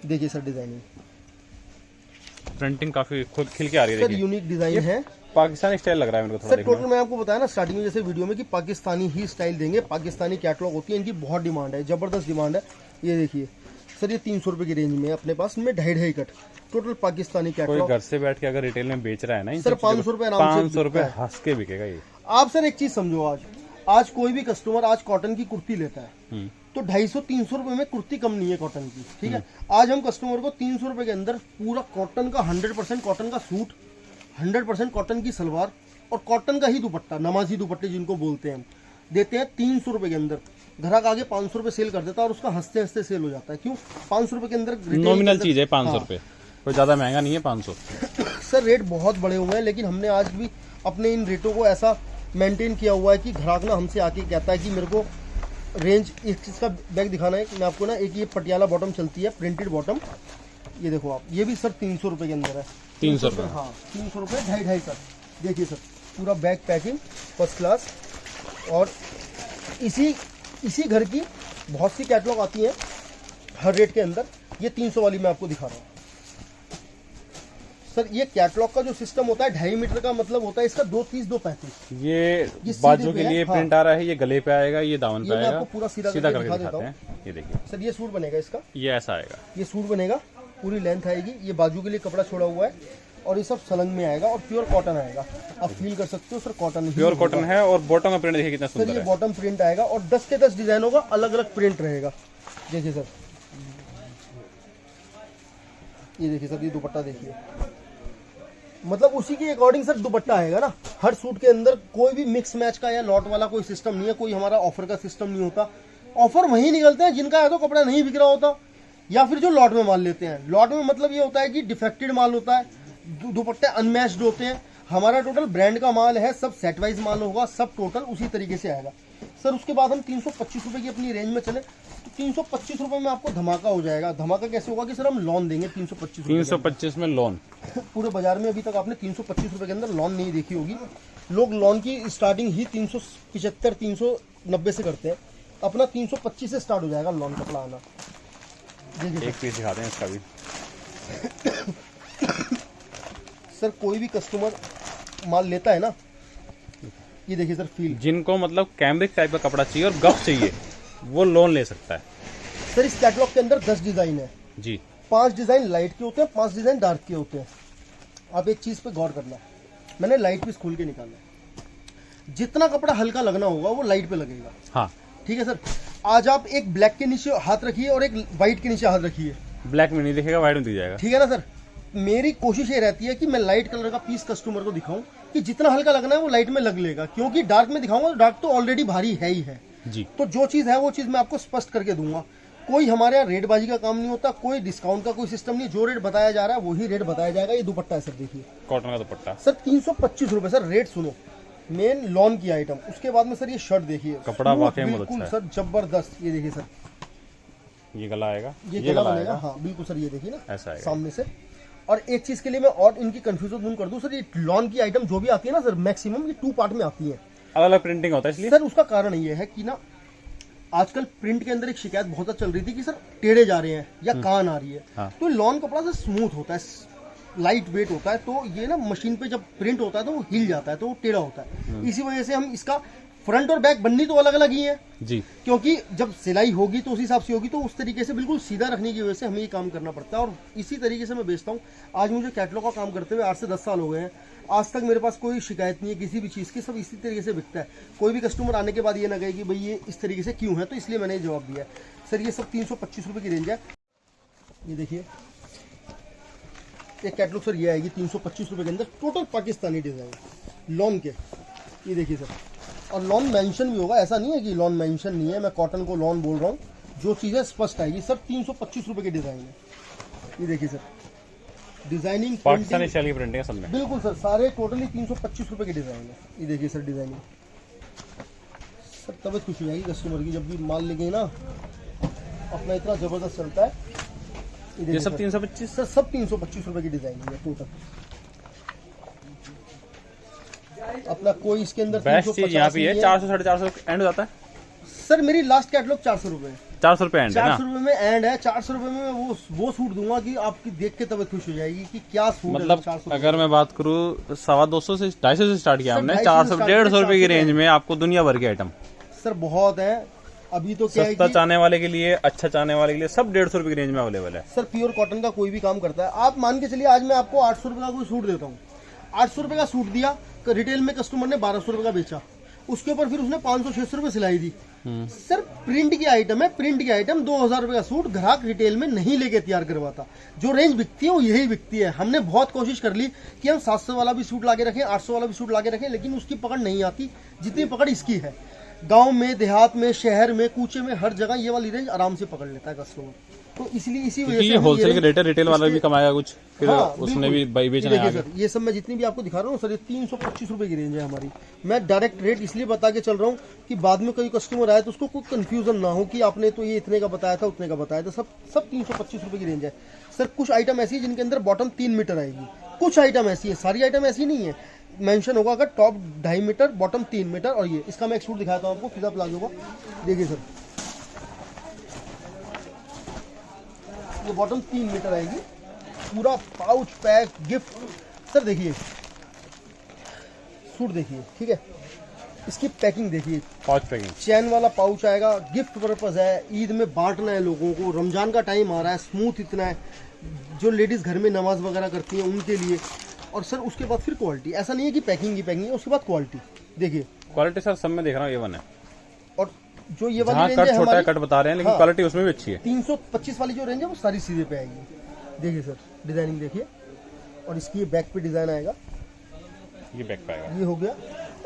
देखिए सर, डिजाइनिंग
प्रिंटिंग काफी खुद खिल के आ रही है।
सर यूनिक डिजाइन है,
पाकिस्तानी स्टाइल लग रहा है मेरे को थोड़ा
सर।
देखने
टोटल मैं आपको बताया ना स्टार्टिंग में, जैसे वीडियो में, कि पाकिस्तानी ही स्टाइल देंगे। पाकिस्तानी कैटलॉग होती है, इनकी बहुत डिमांड है, जबरदस्त डिमांड है। ये देखिए सर, ये 300 रुपए की रेंज में अपने पास में 2.5 कट टोटल पाकिस्तानी
कोई
कैटलॉग।
घर से बैठ के अगर रिटेल में बेच रहा है ना
सर 500 रुपए आराम से
500 रुपए
बिकता है।
हंस के बिकेगा ये।
आप सर एक चीज समझो, आज कोई भी कस्टमर आज कॉटन की कुर्ती लेता है तो 250-300 रुपए में कुर्ती कम नहीं है कॉटन की। ठीक है, आज हम कस्टमर को 300 रुपए के अंदर पूरा कॉटन का 100% कॉटन का सूट, 100% कॉटन की सलवार और कॉटन का ही दुपट्टा, नमाजी दुपट्टे जिनको बोलते हैं, देते हैं 300 रुपए के अंदर। ग्राहक आगे 500 रुपए सेल कर देता है और उसका हंसते हंसते सेल हो जाता है। क्यों? 500 रुपए के अंदर
नॉमिनल चीज है, 500 रुपए, कोई ज्यादा महंगा नहीं है 500।
सर रेट बहुत बड़े हुए हैं, लेकिन हमने आज भी अपने इन रेटों को ऐसा मेंटेन किया हुआ है कि ग्राहक ना हमसे आके कहता है कि मेरे को रेंज इस चीज़ का बैग दिखाना है। मैं आपको ना एक ये पटियाला बॉटम चलती है, प्रिंटेड बॉटम, ये देखो आप, ये भी सर 300 रुपए के अंदर है।
300 रुपए?
हाँ 300 रुपए, 2.5 सर। देखिए सर, पूरा बैग पैकिंग फर्स्ट क्लास। और इसी घर की बहुत सी कैटलॉग आती हैं हर रेट के अंदर। ये 300 वाली मैं आपको दिखा रहा हूँ सर। ये कैटलॉग का जो सिस्टम होता है 2.5 मीटर का मतलब होता है इसका 230 235।
ये बाजू के लिए प्रिंट आ रहा है, ये गले पे आएगा, ये दामन पे
मैं
आएगा।
आपको पूरा सीधा
करके
दिखा
दिखाते
देता
हैं। ये देखिए
सर, ये सूट बनेगा इसका,
ये ऐसा आएगा,
ये सूट बनेगा, पूरी लेंथ आएगी। ये बाजू के लिए कपड़ा छोड़ा हुआ है, और ये सब सलंग में आएगा और प्योर कॉटन आएगा। आप फील कर सकते हो सर, कॉटन
प्योर कॉटन है। और बॉटम का प्रिंट देखिए कितना
सर,
सुंदर
ये
है।
बॉटम प्रिंट आएगा और 10 के 10 डिजाइन होगा, अलग अलग प्रिंट रहेगा। देखिए सर, ये देखिए सर, ये दुपट्टा देखिए, मतलब उसी के अकॉर्डिंग सर दुपट्टा आएगा ना। हर सूट के अंदर कोई भी मिक्स मैच का या लॉट वाला कोई सिस्टम नहीं है, कोई हमारा ऑफर का सिस्टम नहीं होता। ऑफर वही निकलते हैं जिनका है तो कपड़ा नहीं बिक रहा होता, या फिर जो लॉट में माल लेते हैं। लॉट में मतलब ये होता है कि डिफेक्टेड माल होता है, दुपट्टे अनमैच्ड होते हैं। हमारा टोटल ब्रांड का माल है, सब सेट वाइज माल होगा, सब टोटल उसी तरीके से आएगा सर। उसके बाद हम 325 रुपये की अपनी रेंज में चले तो 325 रुपये में आपको धमाका हो जाएगा। धमाका कैसे होगा कि सर हम लोन देंगे 325
325 में लोन।
पूरे बाजार में अभी तक आपने 325 रुपये के अंदर लोन नहीं देखी होगी। लोग लोन की स्टार्टिंग ही 375 390 से करते हैं, अपना 325 से स्टार्ट हो जाएगा लोन कपड़ा आना। देखिए
एक पीस दिखाते हैं इसका भी
सर, कोई भी कस्टमर माल लेता है ना, ये देखिए सर फील।
जिनको मतलब कैमरिक टाइप का कपड़ा चाहिए और गफ चाहिए वो लोन ले सकता है
सर। इस कैटलॉग के अंदर 10 डिजाइन है
जी।
5 डिजाइन लाइट के होते हैं, 5 डिजाइन डार्क के होते हैं। आप एक चीज पे गौर करना, मैंने लाइट पीस खोल के निकाला। जितना कपड़ा हल्का लगना होगा वो लाइट पे लगेगा।
हाँ
ठीक है सर। आज आप एक ब्लैक के नीचे हाथ रखिए और एक व्हाइट के नीचे हाथ रखिए,
ब्लैक में नहीं दिखेगा, व्हाइट में दिख जाएगा।
ठीक है ना सर। मेरी कोशिश ये रहती है कि मैं लाइट कलर का पीस कस्टमर को दिखाऊं कि जितना हल्का लगना है वो लाइट में लग लेगा, क्योंकि डार्क में दिखाऊंगा तो डार्क तो ऑलरेडी भारी है ही है
जी।
तो जो चीज़ है वो चीज़ मैं आपको स्पष्ट करके दूंगा। कोई हमारे यहाँ रेटबाजी का काम नहीं होता, कोई डिस्काउंट का कोई सिस्टम नहीं। जो रेट बताया जा रहा है वही रेट बताया जाएगा। ये दुपट्टा है सर, देखिए
कॉटन का दुपट्टा
सर 325 रुपये सर। रेट सुनो, मेन लॉन की आइटम। उसके बाद में सर ये शर्ट देखिए,
कपड़ा वाकई में बहुत
बिल्कुल
अच्छा
सर जबरदस्त। ये देखिए सर,
ये गला आएगा,
ये गला बनेगा। हाँ बिल्कुल सर, ये देखिए ना
ऐसा आएगा
सामने से। और एक चीज के लिए मैं और इनकी कंफ्यूजन दूर कर दूं सर, ये लॉन की आइटम जो भी आती है ना सर, मैक्सिमम ये 2 पार्ट में आती है।
अलग अलग प्रिंटिंग होता है इसलिए
सर उसका कारण ये है कि ना आजकल प्रिंट के अंदर एक शिकायत बहुत ज्यादा चल रही थी कि सर टेढ़े जा रहे हैं या कान आ रही है।
हाँ।
तो लॉन कपड़ा सर स्मूथ होता है, लाइट वेट होता है, तो ये ना मशीन पे जब प्रिंट होता है तो वो हिल जाता है, तो वो टेढ़ा होता है। इसी वजह से हम इसका फ्रंट और बैक बननी तो अलग अलग ही है
जी,
क्योंकि जब सिलाई होगी तो उस हिसाब से होगी, तो उस तरीके से बिल्कुल सीधा रखने की वजह से हमें ये काम करना पड़ता है। और इसी तरीके से मैं बेचता हूँ। आज मुझे कैटलॉग का काम करते हुए 8 से 10 साल हो गए हैं। आज तक मेरे पास कोई शिकायत नहीं है किसी भी चीज़ की, सब इसी तरीके से बिकता है। कोई भी कस्टमर आने के बाद ये ना कहे कि भाई ये इस तरीके से क्यों है, तो इसलिए मैंने ये जवाब दिया सर। ये सब 325 रुपये की रेंज है। ये देखिए एक कैटलॉग सर ये आएगी 325 रुपये के अंदर, टोटल पाकिस्तानी डिज़ाइन लॉन के। ये देखिए सर, और लॉन मेंशन भी होगा, ऐसा नहीं है कि लॉन मेंशन नहीं है, मैं कॉटन को लॉन बोल रहा हूँ। जो चीज़ें स्पष्ट आएगी सर। 325 रुपये की डिज़ाइन है। ये देखिए सर, डिजाइनिंग
पाकिस्तानी स्टाइल की प्रिंटिंग है सब में।
बिल्कुल सर, सारे टोटली 325 रुपये की डिज़ाइन है। ये देखिए सर डिज़ाइनिंग सर, तबीयत खुश हो जाएगी कस्टमर की जब भी माल लेंगे ना, अपना इतना ज़बरदस्त चलता है।
ये सब 325
सर, सब 325 रुपये की डिज़ाइन है टोटल। अपना कोई इसके अंदर
बेस्ट चीज यहाँ पे है, 400 450 एंड हो जाता है
सर। मेरी लास्ट कैटलॉग 400 रुपये,
400 रुपये एंड है ना।
400 रुपये में एंड है। 400 रुपये में मैं वो सूट दूंगा कि आपकी देख के तबीयत खुश हो जाएगी कि क्या सूट
मतलब
है। 400
अगर मैं बात करूँ 250 से 250 से स्टार्ट किया
सर,
हमने,
250
400
से
150 रुपए की
400
रेंज में आपको दुनिया भर के आइटम
सर बहुत है। अभी तो क्या है
सस्ता
कि
चाहने वाले के लिए, अच्छा चाहने वाले के लिए सब 150 रुपए की रेंज में अवेलेबल है।
सर प्योर कॉटन का कोई भी काम करता है। आप मान के चलिए आज मैं आपको 800 रुपये का कोई सूट देता हूँ, 800 रुपये का सूट दिया, रिटेल में कस्टमर ने 1200 रुपये का बेचा, उसके ऊपर फिर उसने 500-600 रुपये सिलाई दी। सर प्रिंट की आइटम है, प्रिंट की आइटम 2000 रुपये का सूट ग्राहक रिटेल में नहीं लेके तैयार करवाता। जो रेंज बिकती है वो यही बिकती है। हमने बहुत कोशिश कर ली कि हम 700 वाला भी सूट लाके रखें, 800 वाला भी सूट लाके रखें, लेकिन उसकी पकड़ नहीं आती जितनी पकड़ इसकी है। गांव में, देहात में, शहर में, कूचे में, हर जगह ये वाली रेंज आराम से पकड़ लेता है कस्टमर। तो इसलिए इसी वजह से
ये होलसेल के रेट है, रिटेल वाला भी कमाएगा कुछ, फिर
हाँ,
उसने भी
बिल्कुल।
बेचना
देखिए
है आगे।
सर, ये सब मैं जितनी भी आपको दिखा रहा हूँ सर, ये 325 रुपये की रेंज है हमारी। मैं डायरेक्ट रेट इसलिए बता के चल रहा हूँ कि बाद में कोई कस्टमर आए तो उसको कोई कंफ्यूजन ना हो कि आपने तो ये इतने का बताया था, उतने का बताया था। सब 325 रुपये की रेंज है सर। कुछ आइटम ऐसी है जिनके अंदर बॉटम 3 मीटर आएगी, कुछ आइटम ऐसी है, सारी आइटम ऐसी नहीं है। मेंशन होगा अगर टॉप 2.5 मीटर, बॉटम 3 मीटर। और ये इसका मैं एक सूट दिखाता हूँ आपको, फिजा प्लाजो का। देखिए सर, ये बॉटम 3 मीटर आएगी, पूरा पाउच पैक गिफ्ट। सर देखिए सूट देखिए, ठीक है, इसकी पैकिंग देखिए,
पाउच पैकिंग,
चैन वाला पाउच आएगा, गिफ्ट पर्पज है, ईद में बांटना है लोगों को, रमजान का टाइम आ रहा है, स्मूथ इतना है, जो लेडीज़ घर में नमाज वगैरह करती हैं उनके लिए। और सर उसके बाद फिर क्वालिटी, ऐसा नहीं है कि पैकिंग की पैकिंग है, उसके बाद क्वालिटी देखिए।
क्वालिटी सर सब में देख रहा हूँ A1 है,
और जो ये
जहाँ
वाली रेंज
कट
है
छोटा है
हमारी,
कट बता रहे हैं, लेकिन
हाँ,
क्वालिटी उसमें भी अच्छी है।
325 वाली जो रेंज है वो सारी सीधे पे आएगी। देखिए सर डिजाइनिंग देखिए, और इसकी ये बैक पे डिजाइन आएगा,
ये बैक पे आएगा।
ये हो गया।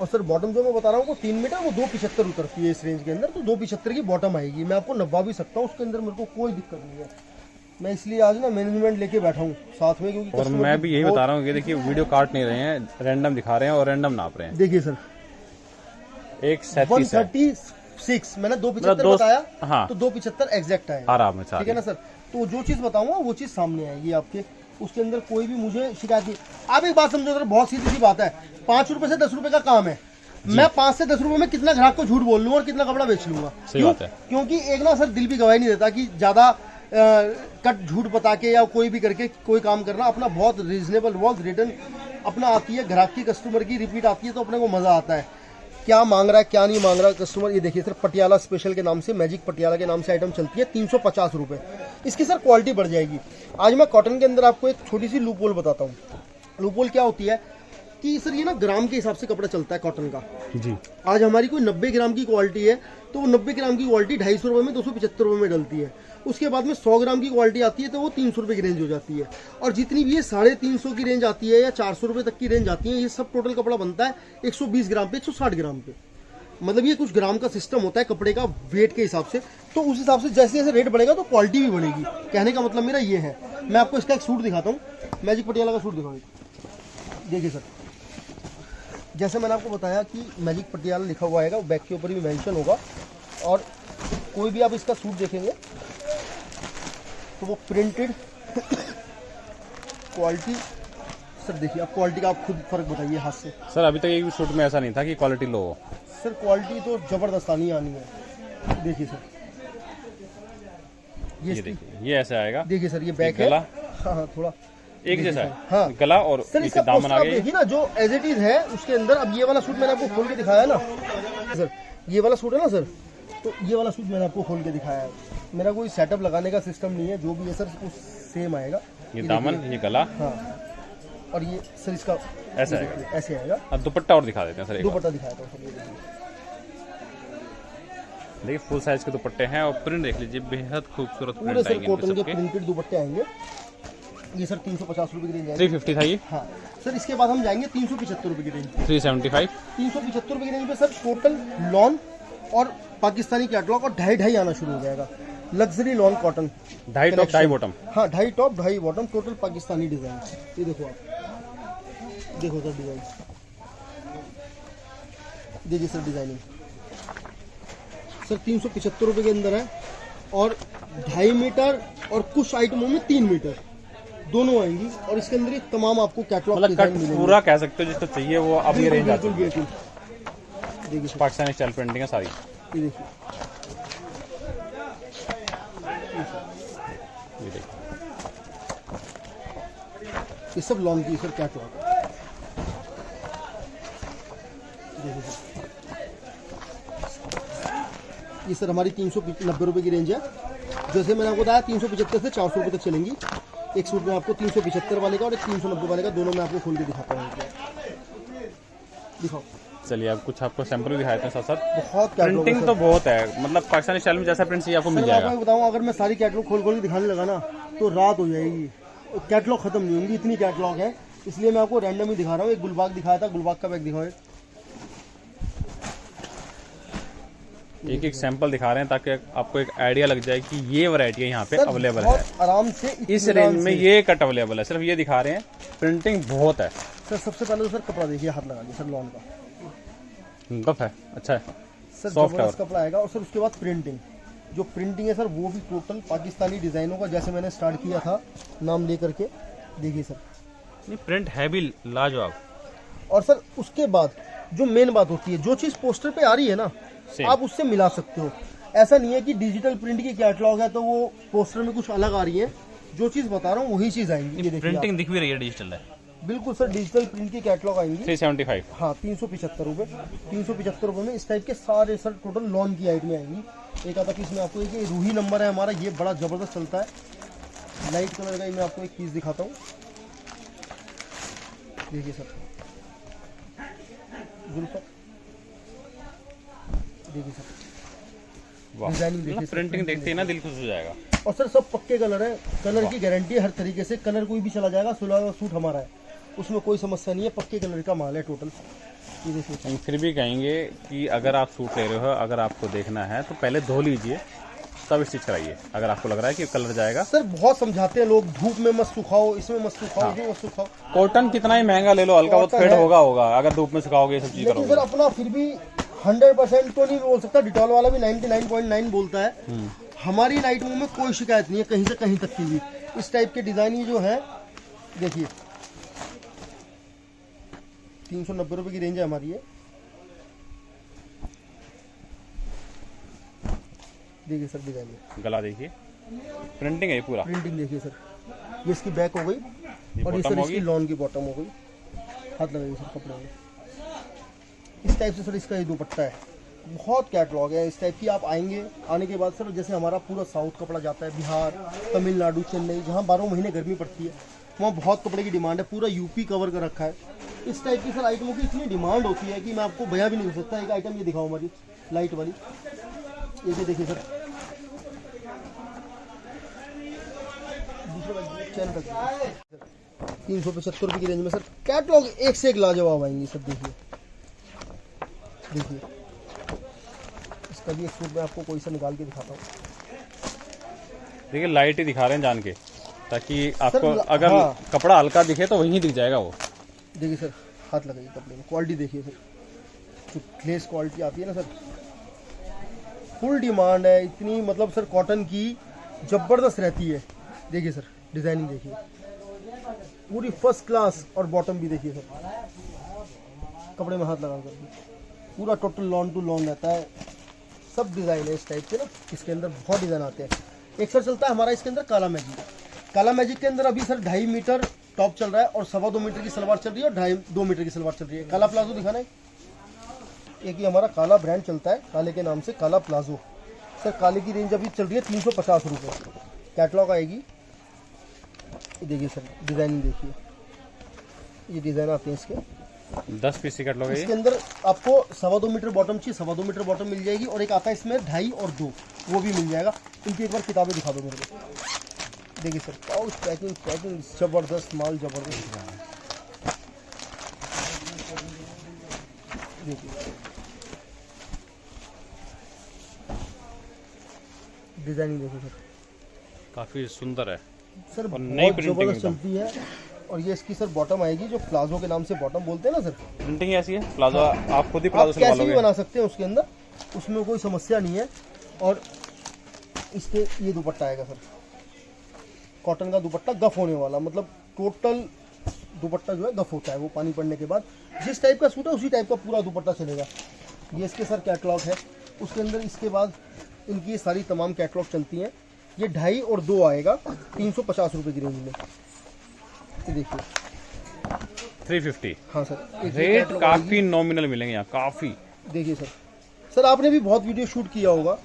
और सर बॉटम जो मैं बता रहा हूँ वो 3 मीटर, वो 275 उतरती है इस रेंज के अंदर, तो 275 की बॉटम आएगी। मैं आपको नब्बा भी सकता हूँ, उसके अंदर मेरे को कोई दिक्कत नहीं है। मैं इसलिए आज ना मैनेजमेंट लेके बैठा हूँ साथ में, क्योंकि
और मैं भी यही बता रहा हूँ कि देखिए वीडियो काट नहीं रहे हैं, रैंडम दिखा रहे हैं और रैंडम नाप रहे हैं।
देखिए सर 136 मैंने 275 बताया,
हाँ,
तो 275 एग्जैक्ट आएगा
आराम है,
ठीक है ना सर। तो जो चीज बताऊंगा वो चीज सामने आएगी आपके, उसके अंदर कोई भी मुझे शिकायत नहीं। आप एक बात समझो सर, बहुत सीधी सी बात है, 5 रुपए से 10 रुपए का काम है, मैं 5 से 10 रुपए में कितना ग्राहक को झूठ बोल लूंगा और कितना कपड़ा बेच लूंगा।
सही बात है।
क्योंकि एक ना सर दिल भी गवाही नहीं देता कि ज्यादा कट झूठ बता के या कोई भी करके कोई काम करना। अपना बहुत रीजनेबल, बहुत रिटर्न अपना आती है, ग्राहक की कस्टमर की रिपीट आती है, तो अपने को मजा आता है। क्या मांग रहा है क्या नहीं मांग रहा कस्टमर, ये देखिए सर पटियाला स्पेशल के नाम से, मैजिक पटियाला के नाम से आइटम चलती है 350 रुपए। इसकी सर क्वालिटी बढ़ जाएगी। आज मैं कॉटन के अंदर आपको एक छोटी सी लूप होल बताता हूँ। लूप होल क्या होती है कि सर ये ना ग्राम के हिसाब से कपड़ा चलता है कॉटन का
जी।
आज हमारी कोई 90 ग्राम की क्वालिटी है, तो वो 90 ग्राम की क्वालिटी 250 रुपये में 275 रुपये में डलती है। उसके बाद में 100 ग्राम की क्वालिटी आती है तो वो 300 रुपये की रेंज हो जाती है। और जितनी भी ये 350 की रेंज आती है या 400 रुपये तक की रेंज आती है, ये सब टोटल कपड़ा बनता है 120 ग्राम पे, 160 ग्राम पे। मतलब ये कुछ ग्राम का सिस्टम होता है कपड़े का वेट के हिसाब से। तो उस हिसाब से जैसे जैसे रेट बढ़ेगा तो क्वालिटी भी बढ़ेगी। कहने का मतलब मेरा ये है। मैं आपको इसका एक सूट दिखाता हूँ, मैजिक पटियाला का सूट दिखाऊँ। देखिए सर, जैसे मैंने आपको बताया कि मैजिक पटियाला लिखा हुआ आएगा, बैक के ऊपर भी मेंशन होगा। और कोई भी आप इसका सूट देखेंगे तो वो प्रिंटेड क्वालिटी। सर देखिए, आप क्वालिटी का आप खुद फर्क बताइए हाथ से।
सर अभी तक एक भी शूट में ऐसा नहीं था कि क्वालिटी लो हो।
सर क्वालिटी तो जबरदस्त आनी है। देखिए सर,
ये देखिए, ये ऐसे आएगा।
देखिए सर, ये बैक है। हाँ थोड़ा
एक जैसा है,
हाँ
गला और
सर इसका
दामन आ गया।
देखिए ना, जो एज इट इज है उसके अंदर। अब ये वाला सूट मैंने आपको खोल के दिखाया ना सर, ये वाला सूट है ना सर, तो ये वाला सूट मैंने आपको खोल के दिखाया है। मेरा कोई सेटअप लगाने का सिस्टम नहीं है, जो भी है सर वो सेम आएगा।
ये दामन, ये गला,
हाँ, और ये सर इसका
ऐसा आएगा,
ऐसे आएगा।
अब दुपट्टा और दिखा देते हैं सर, एक
दुपट्टा दिखाया था सर।
देखिए फुल साइज के दुपट्टे हैं और प्रिंट देख लीजिए, बेहद खूबसूरत
पूरे
प्रिंट
सर
आएंगे
कॉटन के
सबके।
प्रिंटेड दुपट्टे आएंगे। ये सर 350 रुपए की रेंज है।
350 था ये।
हाँ सर, इसके बाद हम जाएंगे 375 रुपए की रेंज।
375।
375 रुपए की रेंज पे सर टोटल लॉन और पाकिस्तानी कैटलॉग और 2.5 आना शुरू हो जाएगा। Luxury lawn cotton,
2.5 top 2.5 bottom.
हाँ 2.5 top 2.5 bottom, total Pakistani design. ये देखो आप, देखो सर डिजाइन, देखिए सर डिजाइनिंग। सर 375 रुपए के अंदर है और 2.5 मीटर और कुछ आइटमों में 3 मीटर दोनों आएंगी। और इसके अंदर ये तमाम आपको कैटलॉग
मतलब
डिजाइन
कट
मिलेंगे।
पूरा कह सकते हो जिसको चाहिए वो अब ये रेंज आती है।
बिल्कुल। देखिए सर,
पाकिस्तानी स्टाइल प्रिंटिंग है सारी।
ये देखिए,
ये देखिए,
ये सब लॉन्ग की सर कैटलॉग। देखिए सर, ये सर हमारी 390 रुपए की रेंज है। जैसे मैंने आपको बताया 375 से 400 रुपए तक चलेंगी। एक सूट में आपको 375 वाले का और एक 390 वाले का, दोनों में आपको खोल के दिखाता हूँ। दिखाओ।
चलिए अब कुछ आपको सैंपल भी दिखाते हैं साथ साथ।
बहुत कैटलॉग
प्रिंटिंग तो बहुत है, मतलब पाकिस्तानी स्टाइल में जैसा प्रिंट चाहिए आपको मिल
मैं
जाएगा।
आपको बताऊँ, अगर मैं सारी कैटलॉग खोल के दिखाने लगा ना तो रात हो जाएगी, कैटलॉग खत्म नहीं होंगी, इतनी कैटलॉग है। इसलिए मैं आपको रैंडम ही दिखा रहा हूँ। एक गुलबाग दिखाया था, गुलबाग का बैग दिखाओ।
एक एक सैंपल दिखा रहे हैं ताकि आपको एक आइडिया लग जाए कि ये वैरायटी यहाँ पे
सर,
अवेलेबल है।
बहुत आराम से
इस रेंज में ये कट अवेलेबल है, सिर्फ ये दिखा रहे हैं। प्रिंटिंग बहुत है
सर। सबसे पहले तो सर कपड़ा देखिए, हाथ लगा सर, लॉन का
गफ है, अच्छा है
सर,
सॉफ्ट
जबरदस्त कपड़ा आएगा। और सर उसके बाद प्रिंटिंग, जो प्रिंटिंग है सर वो भी टोटल पाकिस्तानी डिजाइनों का, जैसे मैंने स्टार्ट किया था नाम लेकर के। देखिए सर,
है। प्रिंट है भी लाजवाब।
और सर उसके बाद जो मेन बात होती है, जो चीज़ पोस्टर पे आ रही है ना, आप उससे मिला सकते हो। ऐसा नहीं है कि डिजिटल प्रिंट की कैटलॉग है तो वो पोस्टर में कुछ अलग आ रही है। जो चीज़ बता रहा हूँ वही चीज़ आएंगी। ये देखिए
प्रिंटिंग दिख भी रही है, डिजिटल है।
बिल्कुल सर, डिजिटल प्रिंट की कैटलॉग आएंगी।
375।
हाँ 375 रुपये। 375 रुपये में इस टाइप के सारे सर टोटल लॉन की आइटमें आएंगी। एक आता पीस में आपको एक रूही नंबर है हमारा, ये बड़ा ज़बरदस्त चलता है, लाइट कलर का। मैं आपको एक पीस दिखाता हूँ। देखिए सर, जुल्फा देखिए सर,
वाह,
डिजाइनिंग देखिए सर,
प्रिंटिंग देखते ही ना दिल खुश हो जाएगा।
और सर सब पक्के कलर है, कलर की गारंटी है हर तरीके से, कलर कोई भी चला जाएगा। सुलह सूट हमारा है, उसमें कोई समस्या नहीं है, पक्के कलर का माल है टोटल। ये देखिए
हम फिर भी कहेंगे कि अगर आप सूट ले रहे हो, अगर आपको देखना है तो पहले धो लीजिए तब स्टिच कराइए, अगर आपको लग रहा है कि कलर जाएगा।
सर बहुत समझाते हैं लोग, धूप में मत सुखाओ, इसमें मत सुखाओ,
हाँ।
इसमें मत सुखाओ।
कॉटन कितना ही महंगा ले लो, हल्का बहुत
कॉटन
फेड
है।
होगा अगर धूप में सुखाओगे ये सब चीज
लेकिन सर
करोगे।
अपना फिर भी 100% तो नहीं बोल सकता, डिटॉल वाला भी 99.9 बोलता है। हमारी नाइटमो में कोई शिकायत नहीं है कहीं से कहीं तक की भी। इस टाइप के डिजाइन ये जो है देखिए, 390 रुपए की रेंज है हमारी है। देखिए सर डिजाइन में
गला देखिए, प्रिंटिंग है ये पूरा।
प्रिंटिंग देखिए सर, ये इसकी बैक हो गई और ये
बॉटम
सर
होगी।
इसकी लॉन की बॉटम हो गई। हाथ लगाइए सर कपड़े में। इस टाइप से सर इसका ये दुपट्टा है, बहुत कैटलॉग है इस टाइप की। आप आएंगे, आने के बाद सर जैसे हमारा पूरा साउथ कपड़ा जाता है, बिहार, तमिलनाडु, चेन्नई, जहाँ 12 महीने गर्मी पड़ती है, वहाँ बहुत कपड़े की डिमांड है। पूरा यूपी कवर कर रखा है। इस टाइप की सर आइटमों की इतनी डिमांड होती है कि मैं आपको बयां भी नहीं कर सकता। एक आइटम ये दिखाओ हमारी लाइट वाली, ये भी देखिए सर, दूसरे चैन तक 375 रुपये की रेंज में सर कैटलॉग एक से एक लाजवाब आएंगे सर। देखिए देखिए, इसका भी एक सूट मैं आपको कोई सा निकाल के दिखाता हूँ।
देखिए लाइट ही दिखा रहे हैं जान के, ताकि आपको
सर,
अगर
हाँ।
कपड़ा हल्का दिखे तो वहीं दिख जाएगा वो।
देखिए सर, हाथ लगाइए कपड़े में, क्वालिटी देखिए सर, जो ग्लेस क्वालिटी आती है ना सर, फुल डिमांड है इतनी, मतलब सर कॉटन की जबरदस्त रहती है। देखिए सर डिजाइनिंग देखिए, पूरी फर्स्ट क्लास। और बॉटम भी देखिए सर, कपड़े में हाथ लगा कर, पूरा टोटल लॉन टू लॉन रहता है। सब डिज़ाइन है इस टाइप के ना, इसके अंदर बहुत डिज़ाइन आते हैं। एक सर चलता है हमारा इसके अंदर काला मैजिक। काला मैजिक के अंदर अभी सर 2.5 मीटर टॉप चल रहा है और 2.25 मीटर की सलवार चल रही है और 2.5 मीटर की सलवार चल रही है। काला प्लाजो दिखाना है, एक ये हमारा काला ब्रांड चलता है, काले के नाम से काला प्लाजो। सर काले की रेंज अभी चल रही है 350 रुपये, कैटलॉग आएगी। ये देखिए सर डिज़ाइनिंग देखिए, ये डिज़ाइन आते हैं इसके।
10 पीस कट लोगे
इसके अंदर आपको 2.25 मीटर बॉटम चाहिए, 2.25 मीटर बॉटम मिल जाएगी, और एक आता है इसमें 2.5 और 2, वो भी मिल जाएगा। इनकी एक बार किताबें दिखा दो मेरे को। देखिए सर पाउच पैकिंग जबरदस्त माल, जबरदस्त। देखिए डिजाइनिंग देखिए सर,
काफी सुंदर है
सर
और नई
बहुत
प्रिंटिंग
जबरदस्त
एकदम।
चलती है। और ये इसकी सर बॉटम आएगी, जो प्लाजो के नाम से बॉटम बोलते हैं ना सर,
प्रिंटिंग ऐसी है प्लाजो, आप खुद ही
आप
प्लाजो सिलवा
कैसे भी
लोगे।
बना सकते हैं उसके अंदर, उसमें कोई समस्या नहीं है। और इसके ये दुपट्टा आएगा सर, कॉटन का दुपट्टा, गफ होने वाला, मतलब टोटल दुपट्टा जो है गफ होता है, वो पानी पड़ने के बाद जिस टाइप का सूट है उसी टाइप का पूरा दुपट्टा चलेगा। ये इसके सर कैटलॉग है, उसके अंदर इसके बाद इनकी ये सारी तमाम कैटलॉग चलती हैं। ये 2.5 और 2 आएगा 350 रुपये की रेंज में। ये देखिए
350
हाँ सर, एक ये
रेट
कैटलॉग
काफी नॉमिनल मिलेंगे यहाँ, काफी।
देखिए सर आपने भी बहुत वीडियो शूट किया होगा,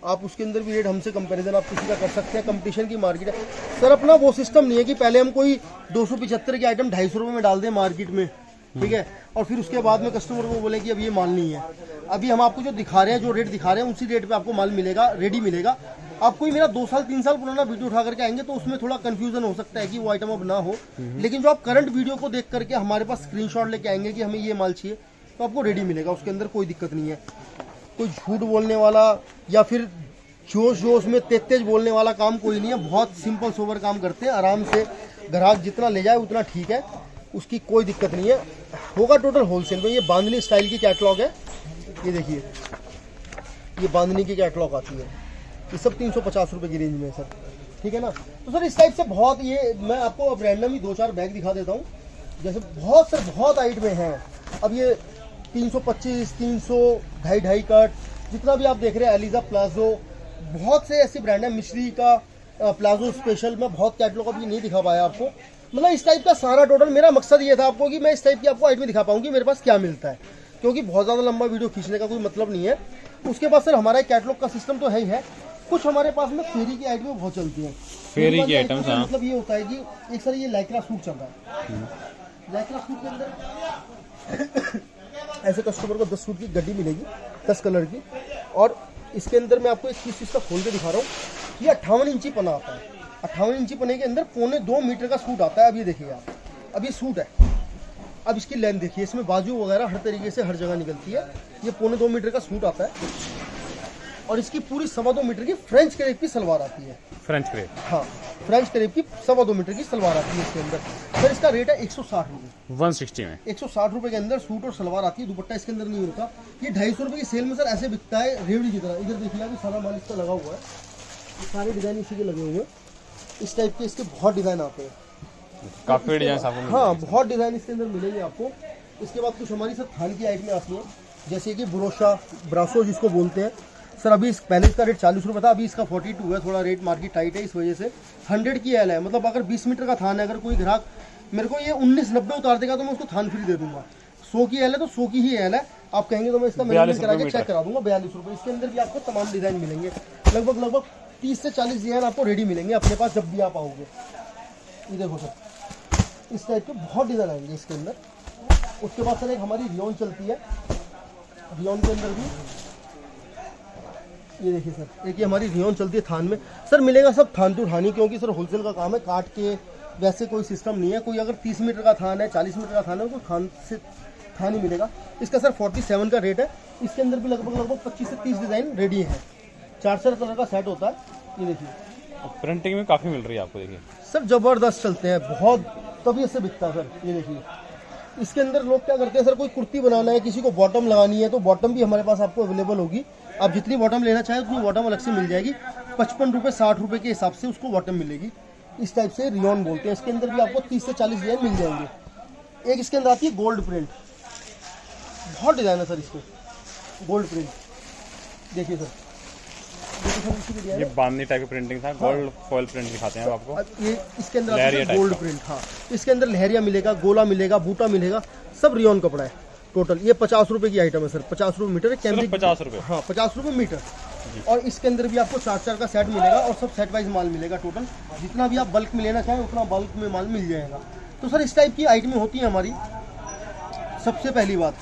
आप उसके अंदर भी रेट हमसे कंपैरिजन आप किसी का कर सकते हैं। कंपटीशन की मार्केट है सर, अपना वो सिस्टम नहीं है कि पहले हम कोई 275 के आइटम 250 रुपये में डाल दें मार्केट में, ठीक है, और फिर उसके बाद में कस्टमर को बोले कि अब ये माल नहीं है। अभी हम आपको जो दिखा रहे हैं, जो रेट दिखा रहे हैं, उसी रेट पे आपको माल मिलेगा, रेडी मिलेगा। आप कोई मेरा 2 साल 3 साल पुराना वीडियो उठा करके आएंगे तो उसमें थोड़ा कंफ्यूजन हो सकता है कि वो आइटम अब ना हो, लेकिन जो आप करंट वीडियो को देख करके हमारे पास स्क्रीनशॉट लेके आएंगे कि हमें ये माल चाहिए, तो आपको रेडी मिलेगा, उसके अंदर कोई दिक्कत नहीं है। कोई झूठ बोलने वाला या फिर जोश जोश में तेज बोलने वाला काम कोई नहीं है। बहुत सिंपल सोबर काम करते हैं, आराम से ग्राहक जितना ले जाए उतना ठीक है, उसकी कोई दिक्कत नहीं है। होगा टोटल होलसेल में। ये बांधनी स्टाइल की कैटलॉग है, ये देखिए, ये बांधनी की कैटलॉग आती है, ये सब 350 रुपये की रेंज में है सर, ठीक है ना। तो सर इस टाइप से बहुत, ये मैं आपको अब रैंडम ही 2-4 बैग दिखा देता हूँ, जैसे बहुत सर बहुत हाइट में हैं। अब ये 325, 300, 2.5 कट, जितना भी आप देख रहे हैं, एलिजा प्लाजो, बहुत से ऐसे ब्रांड है, मिश्री का प्लाजो स्पेशल, मैं बहुत कैटलॉग अभी नहीं दिखा पाया आपको। मतलब इस टाइप का सारा टोटल, मेरा मकसद ये था आपको कि मैं इस टाइप की आपको आइटम दिखा पाऊँ कि मेरे पास क्या मिलता है, क्योंकि बहुत ज़्यादा लंबा वीडियो खींचने का कोई मतलब नहीं है। उसके बाद सर हमारा कैटलॉग का सिस्टम तो है ही है, कुछ हमारे पास में फेरी की आइटमें बहुत चलती हैं।
फेरी की आइटम्स, हाँ।
मतलब ये होता है कि एक सर ये लाइक्रा सूट चल रहा है, लाइक्रा सूट के अंदर ऐसे कस्टमर को 10 सूट की गड्डी मिलेगी 10 कलर की। और इसके अंदर मैं आपको एक चीज़ इसका खोल के दिखा रहा हूँ। ये 58 इंची पना आता है। 58 इंची पने के अंदर 1.25 मीटर का सूट आता है। अब ये देखिए आप, अब ये सूट है। अब इसकी लेंथ देखिए, इसमें बाजू वगैरह हर तरीके से हर जगह निकलती है। ये 1.25 मीटर का सूट आता है और इसकी पूरी 2.25 मीटर की फ्रेंच क्रेप की सलवार आती है।
फ्रेंच क्रेप,
हाँ, फ्रेंच क्रेप की 2.25 मीटर की सलवार आती है इसके अंदर। सर इसका रेट है 160 रुपये।
160 में
160 रुपये के अंदर सूट और सलवार आती है। दुपट्टा इसके अंदर नहीं होता। ये 250 रुपये की सेल में सर ऐसे बिकता है रेवड़ी की तरह। इधर देखिए आप, सारा माल इसका लगा हुआ है। ये सारे डिजाइन इसी के लगे हुए हैं। इस टाइप के इसके बहुत डिजाइन आते हैं।
काफी डिजाइन आपको
हाँ, बहुत डिजाइन इसके अंदर मिलेंगे आपको। इसके बाद कुछ हमारी सर थान की आइटमें आती हैं, जैसे कि ब्रोशा, ब्रासो जिसको बोलते हैं। सर अभी इस पहले इसका रेट 40 रुपये था, अभी इसका 42 है। थोड़ा रेट मार्केट टाइट है, इस वजह से 100 की एल है। मतलब अगर 20 मीटर का थान है, अगर कोई ग्राहक मेरे को ये 1990 उतार देगा तो मैं उसको थान फ्री दे दूंगा। 100 की एल है तो 100 की ही एल है। आप कहेंगे तो मैं इसका मेजरमेंट करा के चेक करा दूंगा। 42 रुपये। इसके अंदर भी आपको तमाम डिजाइन मिलेंगे। लगभग 30 से 40 डिजाइन आपको रेडी मिलेंगे अपने पास जब भी आप आओगे। ये देखो सर, इस टाइप के बहुत डिजाइन आएंगे इसके अंदर। उसके बाद सर एक हमारी रियोन चलती है। रियोन के अंदर भी ये देखिए सर, एक ये हमारी रियोन चलती है थान में। सर मिलेगा सब थान टू थानी, क्योंकि सर होलसेल का काम है। काट के वैसे कोई सिस्टम नहीं है। कोई अगर 30 मीटर का थान है, 40 मीटर का थान है, तो थान से थान ही मिलेगा। इसका सर 47 का रेट है। इसके अंदर भी लगभग 25 से 30 डिजाइन रेडी है। 4 कलर का सेट होता है। ये देखिए,
प्रिंटिंग में काफी मिल रही है आपको। देखिए
सर जबरदस्त चलते हैं बहुत, तभी इससे बिकता है सर। ये देखिए, इसके अंदर लोग क्या करते हैं सर, कोई कुर्ती बनाना है, किसी को बॉटम लगानी है, तो बॉटम भी हमारे पास आपको अवेलेबल होगी। आप जितनी बॉटम लेना चाहें उतनी बॉटम अलग से मिल जाएगी। 55 रुपये 60 रुपये के हिसाब से उसको बॉटम मिलेगी। इस टाइप से रियोन बोलते हैं। इसके अंदर भी आपको 30 से 40 डिजाइन मिल जाएंगे। एक इसके अंदर आती है गोल्ड प्रिंट, बहुत डिजाइन है सर इसमें। गोल्ड प्रिंट देखिए सर,
ये बांधनी टाइप की प्रिंटिंग था। गोल्ड फॉइल प्रिंट दिखाते हैं आपको।
ये इसके अंदर गोल्ड प्रिंट, हाँ, इसके अंदर लहरिया मिलेगा, गोला मिलेगा, बूटा मिलेगा। सब रियोन कपड़ा है टोटल। ये 50 रुपये की आइटम है सर। 50 रुपये मीटर है। कैमरिक
50 रुपये,
हाँ 50 रुपये मीटर। और इसके अंदर भी आपको 4 का सेट मिलेगा और सब सेट वाइज माल मिलेगा। टोटल जितना भी आप बल्क में लेना चाहें उतना बल्क में माल मिल जाएगा। तो सर इस टाइप की आइटमें होती हैं हमारी। सबसे पहली बात,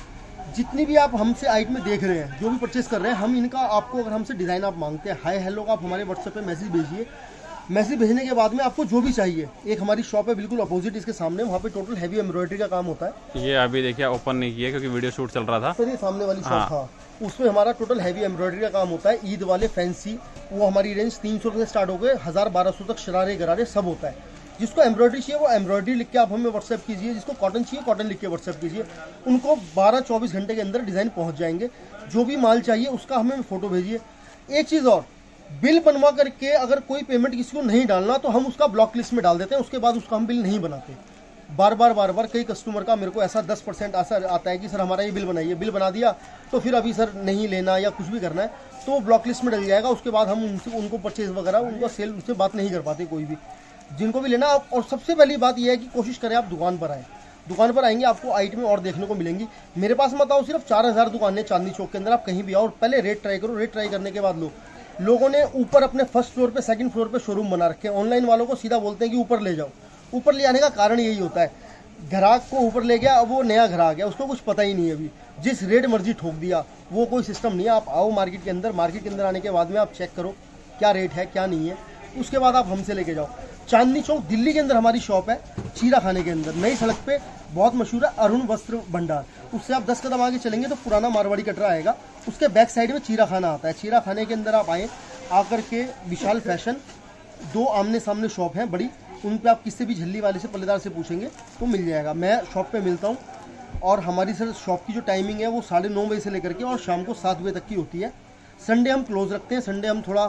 जितनी भी आप हमसे आइटमें देख रहे हैं, जो भी परचेस कर रहे हैं, हम इनका आपको अगर हमसे डिज़ाइन आप मांगते हैं, हाय हेलो का आप हमारे व्हाट्सएप पे मैसेज भेजिए। मैसेज भेजने के बाद में आपको जो भी चाहिए, एक हमारी शॉप है बिल्कुल अपोजिट इसके सामने, वहाँ पे टोटल हैवी एम्ब्रॉयडरी का काम होता है।
ये अभी देखिए ओपन नहीं किया क्योंकि वीडियो शूट चल रहा था
सर। ये सामने वाली शॉप, हाँ, उसमें हमारा टोटल हैवी एम्ब्रॉयडरी का काम होता है। ईद वाले फैंसी, वो हमारी रेंज 300 रुपये से स्टार्ट हो गए 1000-1200 तक शरारे गरारे सब होता है। जिसको एम्ब्रॉयडरी चाहिए वो एम्ब्रॉयडरी लिख के आप हमें व्हाट्सएप कीजिए। जिसको कॉटन चाहिए कॉटन लिख के व्हाट्सएप कीजिए। उनको 12-24 घंटे के अंदर डिज़ाइन पहुंच जाएंगे। जो भी माल चाहिए उसका हमें फ़ोटो भेजिए। एक चीज़ और, बिल बनवा करके अगर कोई पेमेंट किसी को नहीं डालना तो हम उसका ब्लॉक लिस्ट में डाल देते हैं। उसके बाद उसका हम बिल नहीं बनाते। बार बार कई कस्टमर का मेरे को ऐसा 10% ऐसा आता है कि सर हमारा ये बिल बनाइए। बिल बना दिया तो फिर अभी सर नहीं लेना या कुछ भी करना है तो वो ब्लॉक लिस्ट में डल जाएगा। उसके बाद हम उनसे उनको परचेज वगैरह उनको सेल उनसे बात नहीं कर पाते कोई भी। जिनको भी लेना आप, और सबसे पहली बात यह है कि कोशिश करें आप दुकान पर आएँ। दुकान पर आएंगे आपको आइटमें और देखने को मिलेंगी। मेरे पास मत आओ, सिर्फ 4000 दुकानें चांदनी चौक के अंदर, आप कहीं भी आओ और पहले रेट ट्राई करो। रेट ट्राई करने के बाद लोगों ने ऊपर अपने फर्स्ट फ्लोर पे, सेकंड फ्लोर पे शोरूम बना रखे हैं। ऑनलाइन वालों को सीधा बोलते हैं कि ऊपर ले जाओ। ऊपर ले आने का कारण यही होता है, ग्राहक को ऊपर ले गया, अब वो नया ग्राहक आ गया, उसको कुछ पता ही नहीं है। अभी जिस रेट मर्जी ठोक दिया, वो कोई सिस्टम नहीं है। आप आओ मार्केट के अंदर, मार्केट के अंदर आने के बाद में आप चेक करो क्या रेट है क्या नहीं है, उसके बाद आप हमसे लेके जाओ। चांदनी चौक दिल्ली के अंदर हमारी शॉप है, चीरा खाने के अंदर, नई सड़क पे, बहुत मशहूर है अरुण वस्त्र भंडार। उससे आप 10 कदम आगे चलेंगे तो पुराना मारवाड़ी कटरा आएगा। उसके बैक साइड में चीरा खाना आता है। चीरा खाने के अंदर आप आए, आकर के विशाल फैशन, 2 आमने सामने शॉप हैं बड़ी, उन पे आप किसी भी झल्ली वाले से, पल्लेदार से पूछेंगे तो मिल जाएगा। मैं शॉप पे मिलता हूँ। और हमारी सर शॉप की जो टाइमिंग है वो 9:30 बजे से लेकर के और शाम को 7 बजे तक की होती है। संडे हम क्लोज रखते हैं। संडे हम थोड़ा,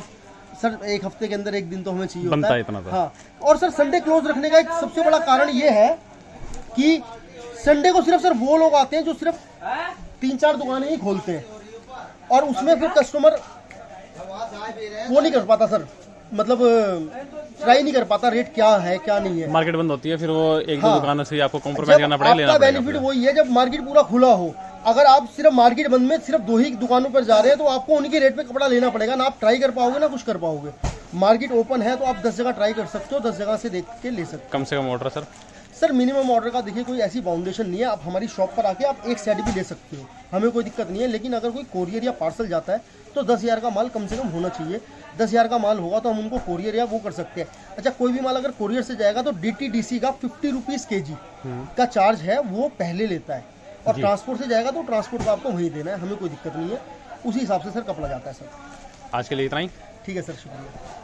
सर एक हफ्ते के अंदर एक दिन तो हमें चाहिए होता है
इतना तो।
हाँ, और सर संडे क्लोज रखने का एक सबसे बड़ा कारण ये है कि संडे को सिर्फ सर वो लोग आते हैं जो सिर्फ 3-4 दुकानें ही खोलते हैं, और उसमें फिर कस्टमर वो नहीं कर पाता सर, मतलब ट्राई नहीं कर पाता रेट क्या है क्या नहीं है।
मार्केट बंद होती है, फिर वो एक दो
हाँ,
दुकानों से आपको कॉम्प्रोमाइज करना पड़ेगा, लेना
पड़ेगा। बेनिफिट वही है जब मार्केट पूरा खुला हो। अगर आप सिर्फ मार्केट बंद में सिर्फ 2 ही दुकानों पर जा रहे हैं तो आपको उन्हीं के रेट पे कपड़ा लेना पड़ेगा। ना आप ट्राई कर पाओगे ना कुछ कर पाओगे। मार्केट ओपन है तो आप 10 जगह ट्राई कर सकते हो, 10 जगह से देख के ले सकते हो।
कम से कम ऑर्डर
सर मिनिमम ऑर्डर का देखिए कोई ऐसी बाउंडेशन नहीं है, आप हमारी शॉप पर आके आप एक सेट भी ले सकते हो, हमें कोई दिक्कत नहीं है। लेकिन अगर कोई कोरियर या पार्सल जाता है तो 10,000 का माल कम से कम होना चाहिए। 10,000 का माल होगा तो हम उनको कोरियर या वो कर सकते हैं। अच्छा, कोई भी माल अगर कोरियर से जाएगा तो DTDC का 50 रुपीज़ kg का चार्ज है, वो पहले लेता है। और ट्रांसपोर्ट से जाएगा तो ट्रांसपोर्ट का आपको वहीं देना है, हमें कोई दिक्कत नहीं है। उसी हिसाब से सर कपड़ा जाता है सर।
आज के लिए इतना ही।
ठीक है सर, शुक्रिया।